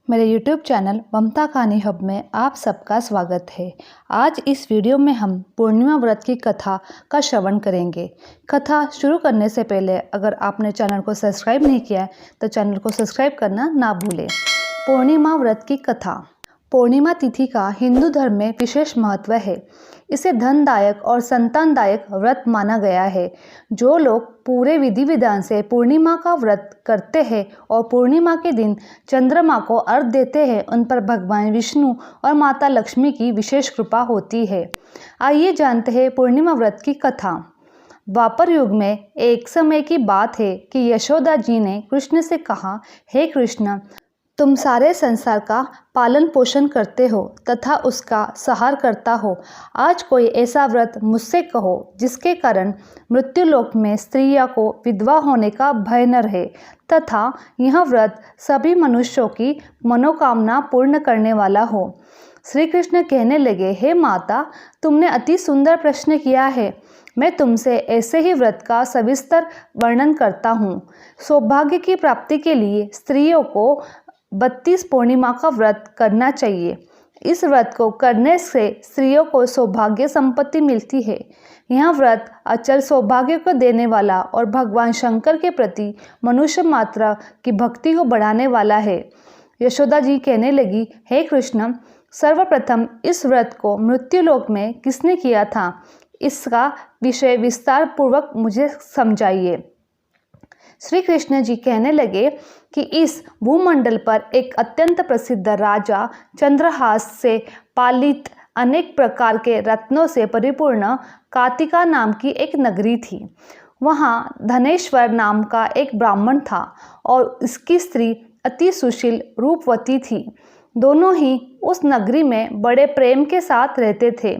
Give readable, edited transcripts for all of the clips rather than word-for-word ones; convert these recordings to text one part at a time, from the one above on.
मेरे YouTube channel ममता कहानी hub में आप सबका स्वागत है। आज इस वीडियो में हम पूर्णिमा व्रत की कथा का श्रवण करेंगे। कथा शुरू करने से पहले अगर आपने चैनल को सब्सक्राइब नहीं किया है तो चैनल को सब्सक्राइब करना ना भूलें। पूर्णिमा व्रत की कथा। पूर्णिमा तिथि का हिंदू धर्म में विशेष महत्व है। इसे धनदायक और संतानदायक व्रत माना गया है। जो लोग पूरे विधि विधान से पूर्णिमा का व्रत करते हैं और पूर्णिमा के दिन चंद्रमा को अर्घ देते हैं, उन पर भगवान विष्णु और माता लक्ष्मी की विशेष कृपा होती है। आइए जानते हैं पूर्णिमा व्रत की कथा। द्वापर युग में एक समय की बात है कि यशोदा जी ने कृष्ण से कहा, हे कृष्ण, तुम सारे संसार का पालन पोषण करते हो तथा उसका सहार करता हो। आज कोई ऐसा व्रत मुझसे कहो जिसके कारण मृत्युलोक में स्त्रियों को विधवा होने का भय न रहे तथा यह व्रत सभी मनुष्यों की मनोकामना पूर्ण करने वाला हो। श्री कृष्ण कहने लगे, हे माता, तुमने अति सुंदर प्रश्न किया है। मैं तुमसे ऐसे ही व्रत का सविस्तर वर्णन करता हूँ। सौभाग्य की प्राप्ति के लिए स्त्रियों को 32 पूर्णिमा का व्रत करना चाहिए। इस व्रत को करने से स्त्रियों को सौभाग्य संपत्ति मिलती है। यह व्रत अचल सौभाग्य को देने वाला और भगवान शंकर के प्रति मनुष्य मात्रा की भक्ति को बढ़ाने वाला है। यशोदा जी कहने लगी, हे कृष्ण, सर्वप्रथम इस व्रत को मृत्युलोक में किसने किया था? इसका विषय विस्तार पूर्वक मुझे समझाइए। श्री कृष्ण जी कहने लगे कि इस भूमंडल पर एक अत्यंत प्रसिद्ध राजा चंद्रहास से पालित अनेक प्रकार के रत्नों से परिपूर्ण कातिका नाम की एक नगरी थी। वहाँ धनेश्वर नाम का एक ब्राह्मण था और इसकी स्त्री अति सुशील रूपवती थी। दोनों ही उस नगरी में बड़े प्रेम के साथ रहते थे।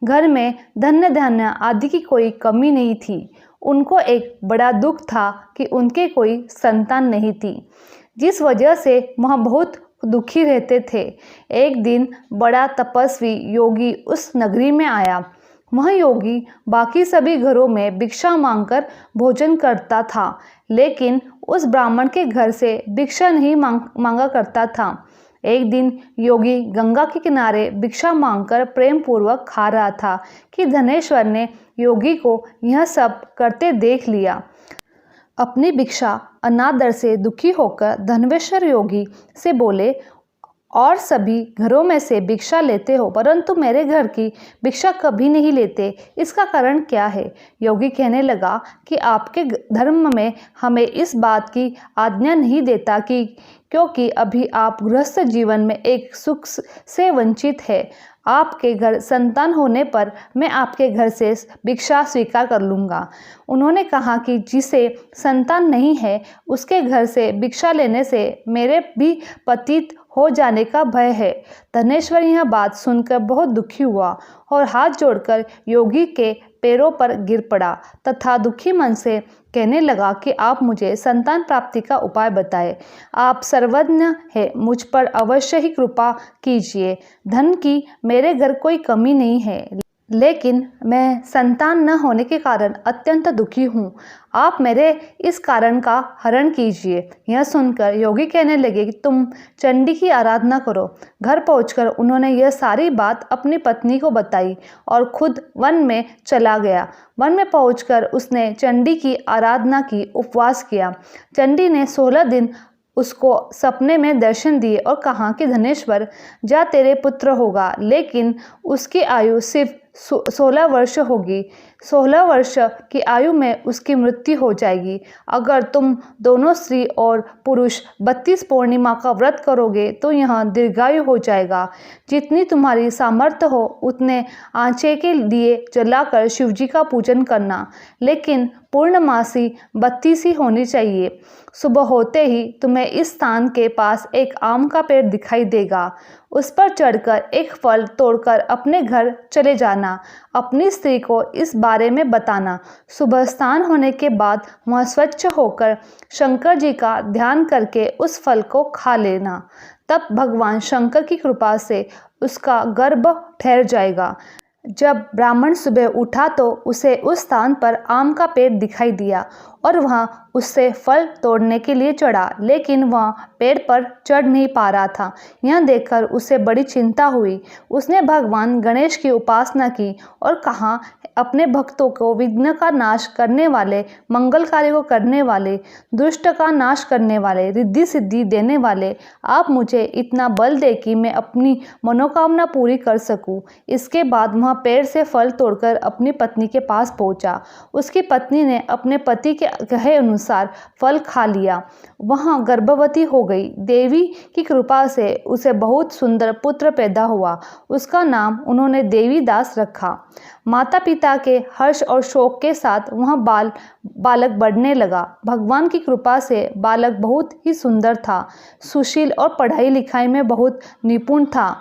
घर में धन्य धान्य आदि की कोई कमी नहीं थी। उनको एक बड़ा दुख था कि उनके कोई संतान नहीं थी, जिस वजह से वह बहुत दुखी रहते थे। एक दिन बड़ा तपस्वी योगी उस नगरी में आया। वह योगी बाकी सभी घरों में भिक्षा मांगकर भोजन करता था, लेकिन उस ब्राह्मण के घर से भिक्षा नहीं मांगा करता था। एक दिन योगी गंगा के किनारे भिक्षा मांगकर प्रेम पूर्वक खा रहा था कि धनेश्वर ने योगी को यह सब करते देख लिया। अपनी भिक्षा अनादर से दुखी होकर धनेश्वर योगी से बोले, और सभी घरों में से भिक्षा लेते हो परंतु मेरे घर की भिक्षा कभी नहीं लेते, इसका कारण क्या है? योगी कहने लगा कि आपके धर्म में हमें इस बात की आज्ञा नहीं देता क्योंकि अभी आप गृहस्थ जीवन में एक सुख से वंचित है। आपके घर संतान होने पर मैं आपके घर से भिक्षा स्वीकार कर लूँगा। उन्होंने कहा कि जिसे संतान नहीं है उसके घर से भिक्षा लेने से मेरे भी पतित हो जाने का भय है। धनेश्वर यह बात सुनकर बहुत दुखी हुआ और हाथ जोड़कर योगी के पैरों पर गिर पड़ा तथा दुखी मन से कहने लगा कि आप मुझे संतान प्राप्ति का उपाय बताएं। आप सर्वज्ञ हैं, मुझ पर अवश्य ही कृपा कीजिए। धन की मेरे घर कोई कमी नहीं है, लेकिन मैं संतान न होने के कारण अत्यंत दुखी हूँ। आप मेरे इस कारण का हरण कीजिए। यह सुनकर योगी कहने लगे कि तुम चंडी की आराधना करो। घर पहुंचकर उन्होंने यह सारी बात अपनी पत्नी को बताई और खुद वन में चला गया। वन में पहुंचकर उसने चंडी की आराधना की, उपवास किया। चंडी ने 16 दिन उसको सपने में दर्शन दिए और कहा कि धनेश्वर, जा तेरे पुत्र होगा, लेकिन उसकी आयु सिर्फ 16 वर्ष होगी। 16 वर्ष की आयु में उसकी मृत्यु हो जाएगी। अगर तुम दोनों स्त्री और पुरुष 32 पूर्णिमा का व्रत करोगे तो यह दीर्घायु हो जाएगा। जितनी तुम्हारी सामर्थ्य हो उतने आंचे के लिए जलाकर शिवजी का पूजन करना, लेकिन पूर्णमासी 32 ही होनी चाहिए। सुबह होते ही तुम्हें इस स्थान के पास एक आम का पेड़ दिखाई देगा। उस पर चढ़कर एक फल तोड़कर अपने घर चले जाना। अपनी स्त्री को इस बारे में बताना। सुबह स्नान होने के बाद वह स्वच्छ होकर शंकर जी का ध्यान करके उस फल को खा लेना। तब भगवान शंकर की कृपा से उसका गर्भ ठहर जाएगा। जब ब्राह्मण सुबह उठा तो उसे उस स्थान पर आम का पेड़ दिखाई दिया और वह उससे फल तोड़ने के लिए चढ़ा, लेकिन वह पेड़ पर चढ़ नहीं पा रहा था। यह देखकर उसे बड़ी चिंता हुई। उसने भगवान गणेश की उपासना की और कहा, अपने भक्तों को विघ्न का नाश करने वाले, मंगल कार्य को करने वाले, दुष्ट का नाश करने वाले, रिद्धि सिद्धि देने वाले, आप मुझे इतना बल दे कि मैं अपनी मनोकामना पूरी कर सकूं। इसके बाद वह पेड़ से फल तोड़कर अपनी पत्नी के पास पहुंचा। उसकी पत्नी ने अपने पति के कहे अनुसार फल खा लिया। वह गर्भवती हो गई। देवी की कृपा से उसे बहुत सुंदर पुत्र पैदा हुआ। उसका नाम उन्होंने देवीदास रखा। माता पिता के हर्ष और शोक के साथ वह बालक बढ़ने लगा। भगवान की कृपा से बालक बहुत ही सुंदर था, सुशील और पढ़ाई लिखाई में बहुत निपुण था।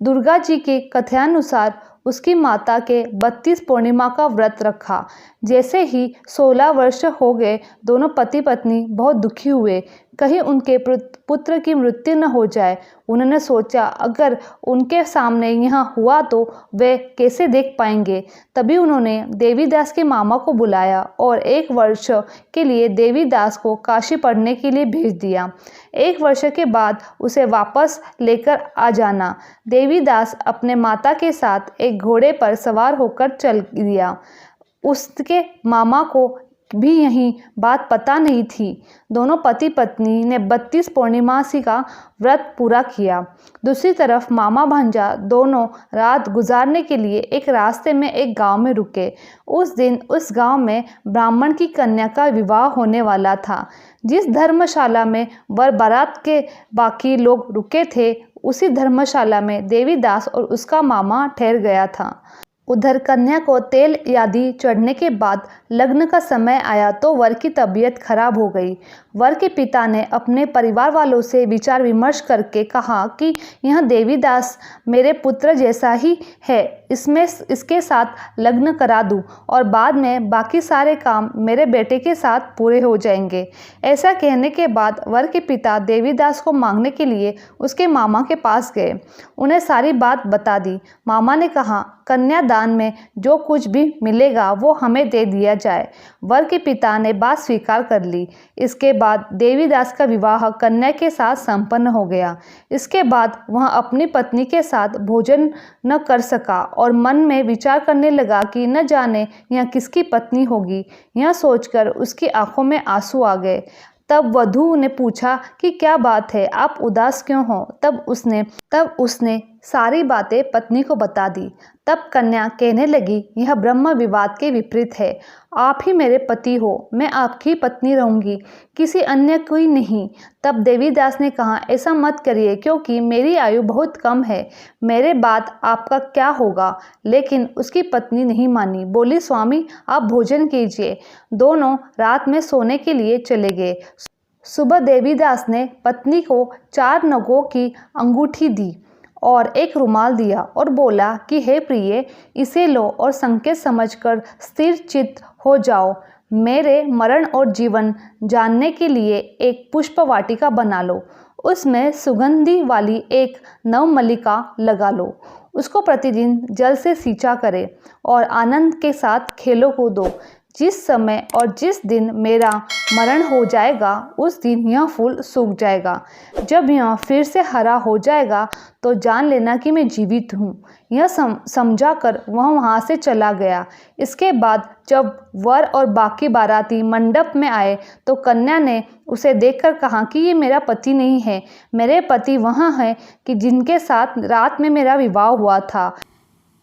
दुर्गा जी के कथनानुसार उसकी माता के 32 पूर्णिमा का व्रत रखा। जैसे ही 16 वर्ष हो गए, दोनों पति पत्नी बहुत दुखी हुए, कहीं उनके पुत्र की मृत्यु न हो जाए। उन्होंने सोचा, अगर उनके सामने यह हुआ तो वे कैसे देख पाएंगे। तभी उन्होंने देवीदास के मामा को बुलाया और 1 वर्ष के लिए देवीदास को काशी पढ़ने के लिए भेज दिया। 1 वर्ष के बाद उसे वापस लेकर आ जाना। देवीदास अपने माता के साथ एक घोड़े पर सवार होकर चल दिया। उसके मामा को भी यही बात पता नहीं थी। दोनों पति पत्नी ने 32 पूर्णिमासी का व्रत पूरा किया। दूसरी तरफ मामा भांजा दोनों रात गुजारने के लिए एक रास्ते में एक गांव में रुके। उस दिन उस गांव में ब्राह्मण की कन्या का विवाह होने वाला था। जिस धर्मशाला में वर बारात के बाकी लोग रुके थे, उसी धर्मशाला में देवीदास और उसका मामा ठहर गया था। उधर कन्या को तेल आदि चढ़ने के बाद लग्न का समय आया तो वर की तबीयत खराब हो गई। वर के पिता ने अपने परिवार वालों से विचार विमर्श करके कहा कि यह देवीदास मेरे पुत्र जैसा ही है, इसके साथ लग्न करा दूं और बाद में बाकी सारे काम मेरे बेटे के साथ पूरे हो जाएंगे। ऐसा कहने के बाद वर के पिता देवीदास को मांगने के लिए उसके मामा के पास गए। उन्हें सारी बात बता दी। मामा ने कहा, कन्यादान में जो कुछ भी मिलेगा वो हमें दे दिया जाए। वर के पिता ने बात स्वीकार कर ली। इसके बाद देवीदास का विवाह कन्या के साथ संपन्न हो गया। इसके बाद वह अपनी पत्नी के साथ भोजन न कर सका और मन में विचार करने लगा कि न जाने यह किसकी पत्नी होगी। यह सोचकर उसकी आंखों में आंसू आ गए। तब वधू ने पूछा कि क्या बात है, आप उदास क्यों हो। तब उसने सारी बातें पत्नी को बता दी। तब कन्या कहने लगी, यह ब्रह्म विवाद के विपरीत है। आप ही मेरे पति हो, मैं आपकी पत्नी रहूंगी, किसी अन्य कोई नहीं। तब देवीदास ने कहा, ऐसा मत करिए, क्योंकि मेरी आयु बहुत कम है, मेरे बाद आपका क्या होगा। लेकिन उसकी पत्नी नहीं मानी, बोली, स्वामी आप भोजन कीजिए। दोनों रात में सोने के लिए चले गए। सुबह देवीदास ने पत्नी को 4 नगों की अंगूठी दी और एक रुमाल दिया और बोला कि हे प्रिय, इसे लो और संकेत समझकर स्थिर चित्त हो जाओ। मेरे मरण और जीवन जानने के लिए एक पुष्प वाटिका बना लो। उसमें सुगंधी वाली एक नवमल्लिका लगा लो। उसको प्रतिदिन जल से सींचा करें और आनंद के साथ खेलो कूदो। जिस समय और जिस दिन मेरा मरण हो जाएगा, उस दिन यह फूल सूख जाएगा। जब यह फिर से हरा हो जाएगा तो जान लेना कि मैं जीवित हूँ। यह समझाकर वह वहाँ से चला गया। इसके बाद जब वर और बाकी बाराती मंडप में आए तो कन्या ने उसे देखकर कहा कि ये मेरा पति नहीं है, मेरे पति वहाँ हैं कि जिनके साथ रात में मेरा विवाह हुआ था।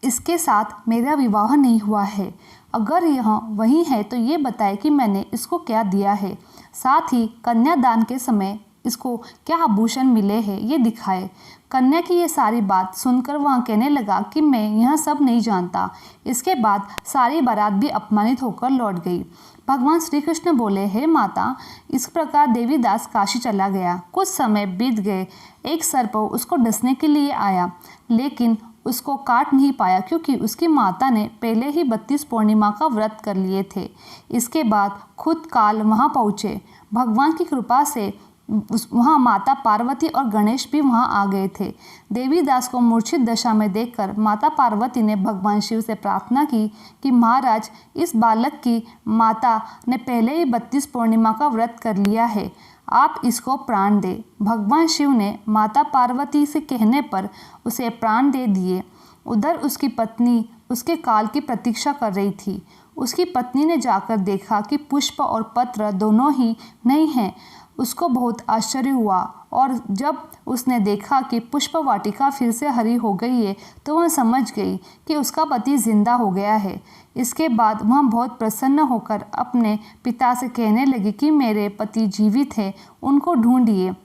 इसके साथ मेरा विवाह नहीं हुआ है। अगर यह वही है तो ये बताए कि मैंने इसको क्या दिया है, साथ ही कन्यादान के समय इसको क्या आभूषण मिले हैं ये दिखाए। कन्या की ये सारी बात सुनकर वह कहने लगा कि मैं यह सब नहीं जानता। इसके बाद सारी बारात भी अपमानित होकर लौट गई। भगवान श्री कृष्ण बोले, हे माता, इस प्रकार देवीदास काशी चला गया। कुछ समय बीत गए। एक सर्प उसको डसने के लिए आया, लेकिन उसको काट नहीं पाया, क्योंकि उसकी माता ने पहले ही 32 पूर्णिमा का व्रत कर लिए थे। इसके बाद खुद काल वहाँ पहुँचे। भगवान की कृपा से वहाँ माता पार्वती और गणेश भी वहाँ आ गए थे। देवीदास को मूर्छित दशा में देखकर माता पार्वती ने भगवान शिव से प्रार्थना की कि महाराज, इस बालक की माता ने पहले ही 32 पूर्णिमा का व्रत कर लिया है, आप इसको प्राण दे। भगवान शिव ने माता पार्वती से कहने पर उसे प्राण दे दिए। उधर उसकी पत्नी उसके काल की प्रतीक्षा कर रही थी। उसकी पत्नी ने जाकर देखा कि पुष्प और पत्र दोनों ही नहीं हैं। उसको बहुत आश्चर्य हुआ और जब उसने देखा कि पुष्प वाटिका फिर से हरी हो गई है तो वह समझ गई कि उसका पति जिंदा हो गया है। इसके बाद वह बहुत प्रसन्न होकर अपने पिता से कहने लगी कि मेरे पति जीवित हैं, उनको ढूंढिए।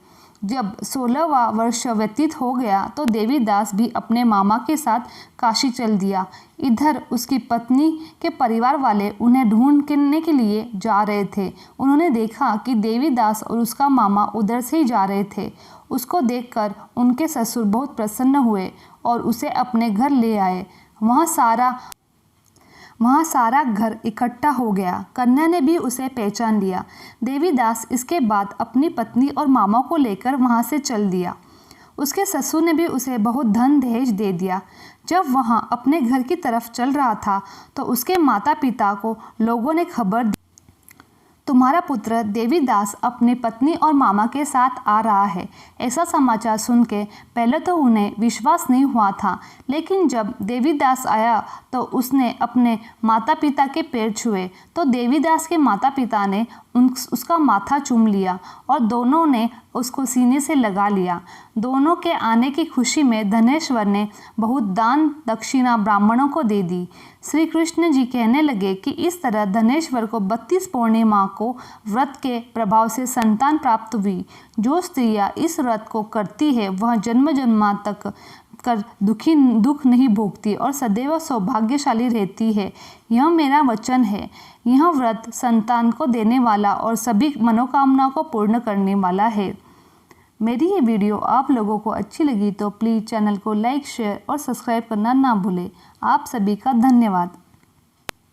जब 16वां वर्ष व्यतीत हो गया तो देवीदास भी अपने मामा के साथ काशी चल दिया। इधर उसकी पत्नी के परिवार वाले उन्हें ढूंढने के लिए जा रहे थे। उन्होंने देखा कि देवीदास और उसका मामा उधर से ही जा रहे थे। उसको देखकर उनके ससुर बहुत प्रसन्न हुए और उसे अपने घर ले आए। वहाँ सारा घर इकट्ठा हो गया। कन्या ने भी उसे पहचान लिया। देवीदास इसके बाद अपनी पत्नी और मामा को लेकर वहाँ से चल दिया। उसके ससुर ने भी उसे बहुत धन दहेज दे दिया। जब वहाँ अपने घर की तरफ चल रहा था तो उसके माता पिता को लोगों ने खबर दी, तुम्हारा पुत्र देवीदास अपनी पत्नी और मामा के साथ आ रहा है। ऐसा समाचार सुन के पहले तो उन्हें विश्वास नहीं हुआ था, लेकिन जब देवीदास आया तो उसने अपने माता पिता के पैर छुए तो देवीदास के माता पिता ने उसका माथा चूम लिया और दोनों ने उसको सीने से लगा लिया। दोनों के आने की खुशी में धनेश्वर ने बहुत दान दक्षिणा ब्राह्मणों को दे दी। श्री कृष्ण जी कहने लगे कि इस तरह धनेश्वर को 32 पूर्णिमा को व्रत के प्रभाव से संतान प्राप्त हुई। जो स्त्रियां इस व्रत को करती है वह जन्म जन्मा तक कर दुख नहीं भोगती और सदैव सौभाग्यशाली रहती है। यह मेरा वचन है। यह व्रत संतान को देने वाला और सभी मनोकामनाओं को पूर्ण करने वाला है। मेरी ये वीडियो आप लोगों को अच्छी लगी तो प्लीज़ चैनल को लाइक, शेयर और सब्सक्राइब करना ना भूलें। आप सभी का धन्यवाद।